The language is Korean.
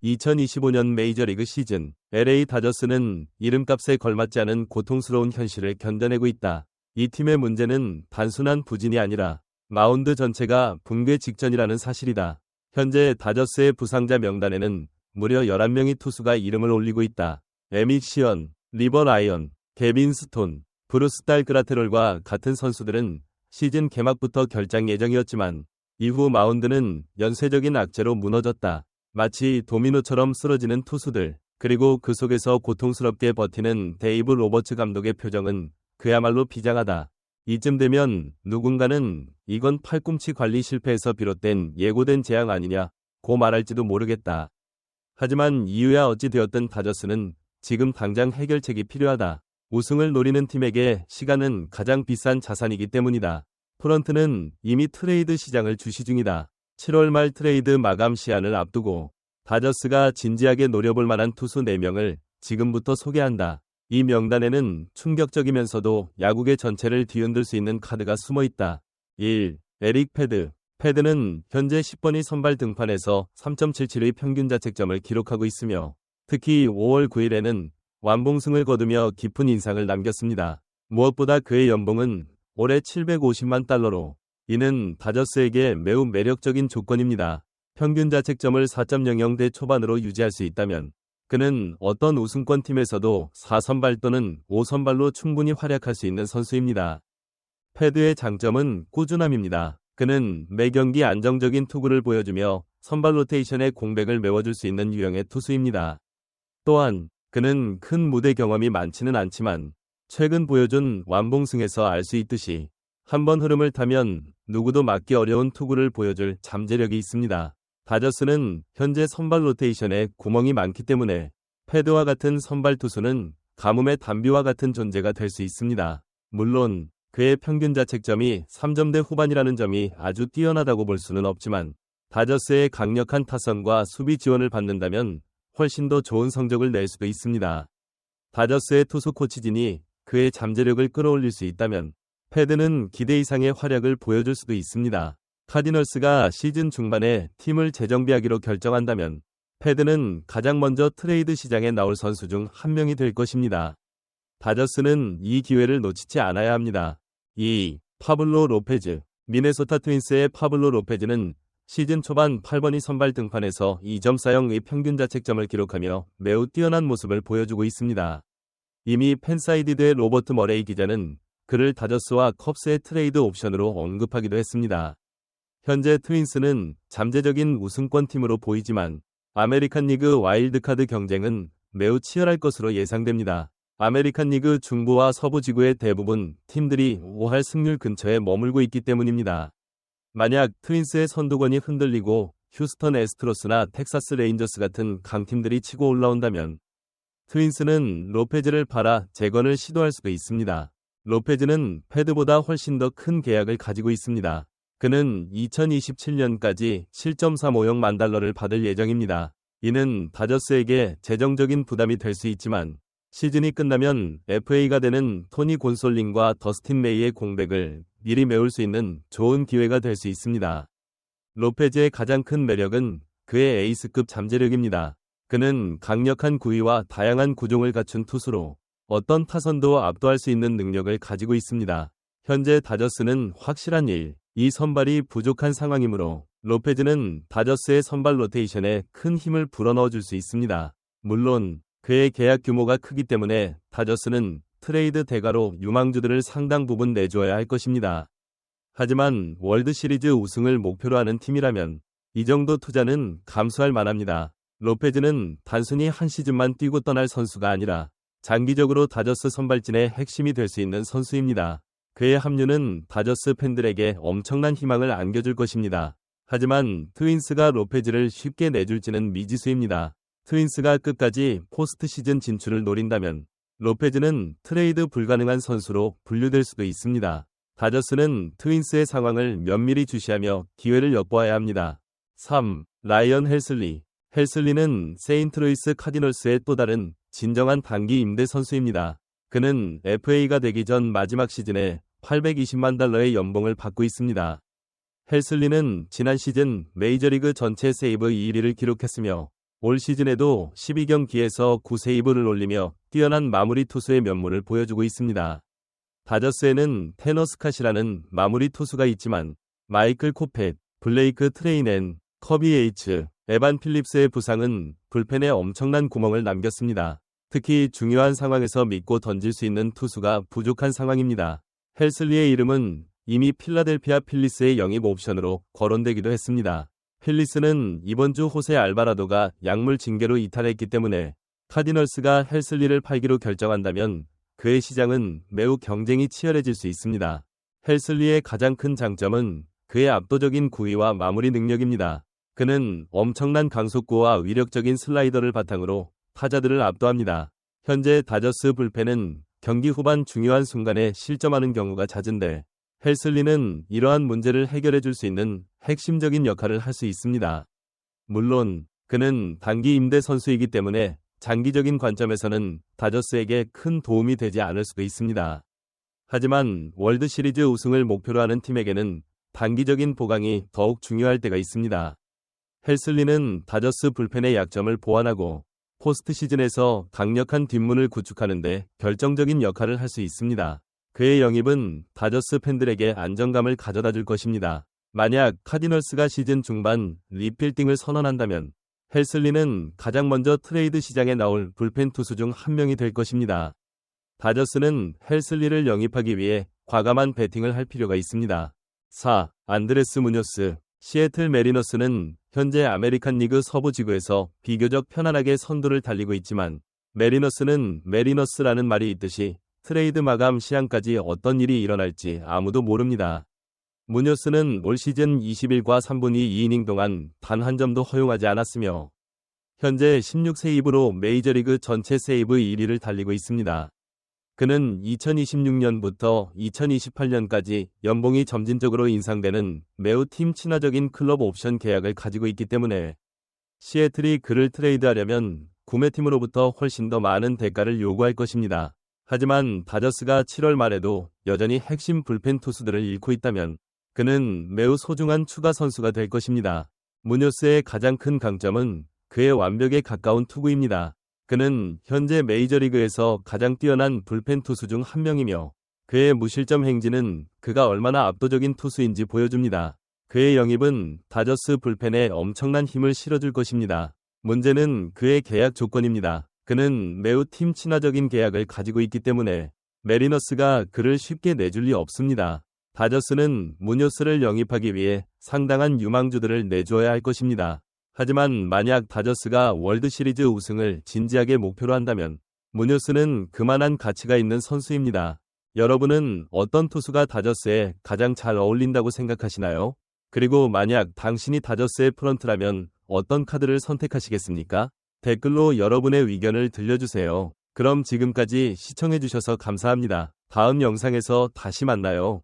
2025년 메이저리그 시즌, LA 다저스는 이름값에 걸맞지 않은 고통스러운 현실을 견뎌내고 있다. 이 팀의 문제는 단순한 부진이 아니라 마운드 전체가 붕괴 직전이라는 사실이다. 현재 다저스의 부상자 명단에는 무려 11명의 투수가 이름을 올리고 있다. 에밋 시언, 리버 라이언, 개빈 스톤, 브루스 달그라테롤과 같은 선수들은 시즌 개막부터 결장 예정이었지만 이후 마운드는 연쇄적인 악재로 무너졌다. 마치 도미노처럼 쓰러지는 투수들, 그리고 그 속에서 고통스럽게 버티는 데이브 로버츠 감독의 표정은 그야말로 비장하다. 이쯤 되면 누군가는 이건 팔꿈치 관리 실패에서 비롯된 예고된 재앙 아니냐고 말할지도 모르겠다. 하지만 이유야 어찌 되었든 다저스는 지금 당장 해결책이 필요하다. 우승을 노리는 팀에게 시간은 가장 비싼 자산이기 때문이다. 프런트는 이미 트레이드 시장을 주시 중이다. 7월 말 트레이드 마감 시한을 앞두고 다저스가 진지하게 노려볼 만한 투수 4명을 지금부터 소개한다. 이 명단에는 충격적이면서도 야구계 전체를 뒤흔들 수 있는 카드가 숨어 있다. 1. 에릭 패드. 패드는 현재 10번이 선발 등판에서 3.77의 평균 자책점을 기록하고 있으며 특히 5월 9일에는 완봉승을 거두며 깊은 인상을 남겼습니다. 무엇보다 그의 연봉은 올해 750만 달러로 이는 다저스에게 매우 매력적인 조건입니다. 평균 자책점을 4.00대 초반으로 유지할 수 있다면 그는 어떤 우승권 팀에서도 4선발 또는 5선발로 충분히 활약할 수 있는 선수입니다. 패드의 장점은 꾸준함입니다. 그는 매 경기 안정적인 투구를 보여주며 선발 로테이션의 공백을 메워줄 수 있는 유형의 투수입니다. 또한 그는 큰 무대 경험이 많지는 않지만 최근 보여준 완봉승에서 알 수 있듯이 한번 흐름을 타면 누구도 막기 어려운 투구를 보여줄 잠재력이 있습니다. 다저스는 현재 선발 로테이션에 구멍이 많기 때문에 패드와 같은 선발 투수는 가뭄의 단비와 같은 존재가 될 수 있습니다. 물론 그의 평균 자책점이 3점대 후반이라는 점이 아주 뛰어나다고 볼 수는 없지만 다저스의 강력한 타선과 수비 지원을 받는다면 훨씬 더 좋은 성적을 낼 수도 있습니다. 다저스의 투수 코치진이 그의 잠재력을 끌어올릴 수 있다면 패드는 기대 이상의 활약을 보여줄 수도 있습니다. 카디널스가 시즌 중반에 팀을 재정비하기로 결정한다면 패드는 가장 먼저 트레이드 시장에 나올 선수 중 한 명이 될 것입니다. 다저스는 이 기회를 놓치지 않아야 합니다. 2. 파블로 로페즈. 미네소타 트윈스의 파블로 로페즈는 시즌 초반 8번이 선발 등판에서 2.40의 평균 자책점을 기록하며 매우 뛰어난 모습을 보여주고 있습니다. 이미 팬사이디드의 로버트 머레이 기자는 그를 다저스와 컵스의 트레이드 옵션으로 언급하기도 했습니다. 현재 트윈스는 잠재적인 우승권 팀으로 보이지만 아메리칸 리그 와일드카드 경쟁은 매우 치열할 것으로 예상됩니다. 아메리칸 리그 중부와 서부 지구의 대부분 팀들이 5할 승률 근처에 머물고 있기 때문입니다. 만약 트윈스의 선두권이 흔들리고 휴스턴 애스트로스나 텍사스 레인저스 같은 강팀들이 치고 올라온다면 트윈스는 로페즈를 팔아 재건을 시도할 수도 있습니다. 로페즈는 패드보다 훨씬 더 큰 계약을 가지고 있습니다. 그는 2027년까지 7.350만 달러를 받을 예정입니다. 이는 다저스에게 재정적인 부담이 될 수 있지만 시즌이 끝나면 FA가 되는 토니 곤솔린과 더스틴 메이의 공백을 미리 메울 수 있는 좋은 기회가 될 수 있습니다. 로페즈의 가장 큰 매력은 그의 에이스급 잠재력입니다. 그는 강력한 구위와 다양한 구종을 갖춘 투수로 어떤 타선도 압도할 수 있는 능력을 가지고 있습니다. 현재 다저스는 확실한 2 선발이 부족한 상황이므로 로페즈는 다저스의 선발 로테이션에 큰 힘을 불어넣어 줄 수 있습니다. 물론 그의 계약 규모가 크기 때문에 다저스는 트레이드 대가로 유망주들을 상당 부분 내주어야 할 것입니다. 하지만 월드시리즈 우승을 목표로 하는 팀이라면 이 정도 투자는 감수할 만합니다. 로페즈는 단순히 한 시즌만 뛰고 떠날 선수가 아니라 장기적으로 다저스 선발진의 핵심이 될 수 있는 선수입니다. 그의 합류는 다저스 팬들에게 엄청난 희망을 안겨줄 것입니다. 하지만 트윈스가 로페즈를 쉽게 내줄지는 미지수입니다. 트윈스가 끝까지 포스트 시즌 진출을 노린다면 로페즈는 트레이드 불가능한 선수로 분류될 수도 있습니다. 다저스는 트윈스의 상황을 면밀히 주시하며 기회를 엿보아야 합니다. 3. 라이언 헬슬리. 헬슬리는 세인트루이스 카디널스의 또 다른 진정한 단기 임대 선수입니다. 그는 FA가 되기 전 마지막 시즌에 820만 달러의 연봉을 받고 있습니다. 헬슬리는 지난 시즌 메이저리그 전체 세이브 1위를 기록했으며 올 시즌에도 12경기에서 9세이브를 올리며 뛰어난 마무리 투수의 면모를 보여주고 있습니다. 다저스에는 테너 스캇이라는 마무리 투수가 있지만 마이클 코펫, 블레이크 트레이넨, 커비 에이츠, 에반 필립스의 부상은 불펜에 엄청난 구멍을 남겼습니다. 특히 중요한 상황에서 믿고 던질 수 있는 투수가 부족한 상황입니다. 헬슬리의 이름은 이미 필라델피아 필리스의 영입 옵션으로 거론되기도 했습니다. 필리스는 이번 주 호세 알바라도가 약물 징계로 이탈했기 때문에 카디널스가 헬슬리를 팔기로 결정한다면 그의 시장은 매우 경쟁이 치열해질 수 있습니다. 헬슬리의 가장 큰 장점은 그의 압도적인 구위와 마무리 능력입니다. 그는 엄청난 강속구와 위력적인 슬라이더를 바탕으로 타자들을 압도합니다. 현재 다저스 불펜은 경기 후반 중요한 순간에 실점하는 경우가 잦은데 헬슬리는 이러한 문제를 해결해 줄 수 있는 핵심적인 역할을 할 수 있습니다. 물론 그는 단기 임대 선수이기 때문에 장기적인 관점에서는 다저스에게 큰 도움이 되지 않을 수도 있습니다. 하지만 월드 시리즈 우승을 목표로 하는 팀에게는 단기적인 보강이 더욱 중요할 때가 있습니다. 헬슬리는 다저스 불펜의 약점을 보완하고 포스트 시즌에서 강력한 뒷문을 구축하는 데 결정적인 역할을 할 수 있습니다. 그의 영입은 다저스 팬들에게 안정감을 가져다 줄 것입니다. 만약 카디널스가 시즌 중반 리필딩을 선언한다면 헬슬리는 가장 먼저 트레이드 시장에 나올 불펜 투수 중 한 명이 될 것입니다. 다저스는 헬슬리를 영입하기 위해 과감한 배팅을 할 필요가 있습니다. 4. 안드레스 무뇨스. 시애틀 메리너스는 현재 아메리칸 리그 서부 지구에서 비교적 편안하게 선두를 달리고 있지만 메리너스는 메리너스라는 말이 있듯이 트레이드 마감 시한까지 어떤 일이 일어날지 아무도 모릅니다. 무뇨스는 올 시즌 21과 3분의 2이닝 동안 단 한 점도 허용하지 않았으며 현재 16세이브로 메이저리그 전체 세이브 1위를 달리고 있습니다. 그는 2026년부터 2028년까지 연봉이 점진적으로 인상되는 매우 팀 친화적인 클럽 옵션 계약을 가지고 있기 때문에 시애틀이 그를 트레이드하려면 구매팀으로부터 훨씬 더 많은 대가를 요구할 것입니다. 하지만 다저스가 7월 말에도 여전히 핵심 불펜 투수들을 잃고 있다면 그는 매우 소중한 추가 선수가 될 것입니다. 무뇨스의 가장 큰 강점은 그의 완벽에 가까운 투구입니다. 그는 현재 메이저리그에서 가장 뛰어난 불펜 투수 중 한 명이며 그의 무실점 행진은 그가 얼마나 압도적인 투수인지 보여줍니다. 그의 영입은 다저스 불펜에 엄청난 힘을 실어줄 것입니다. 문제는 그의 계약 조건입니다. 그는 매우 팀 친화적인 계약을 가지고 있기 때문에 메리너스가 그를 쉽게 내줄 리 없습니다. 다저스는 무뇨스를 영입하기 위해 상당한 유망주들을 내줘야 할 것입니다. 하지만 만약 다저스가 월드시리즈 우승을 진지하게 목표로 한다면 무뇨스는 그만한 가치가 있는 선수입니다. 여러분은 어떤 투수가 다저스에 가장 잘 어울린다고 생각하시나요? 그리고 만약 당신이 다저스의 프런트라면 어떤 카드를 선택하시겠습니까? 댓글로 여러분의 의견을 들려주세요. 그럼 지금까지 시청해주셔서 감사합니다. 다음 영상에서 다시 만나요.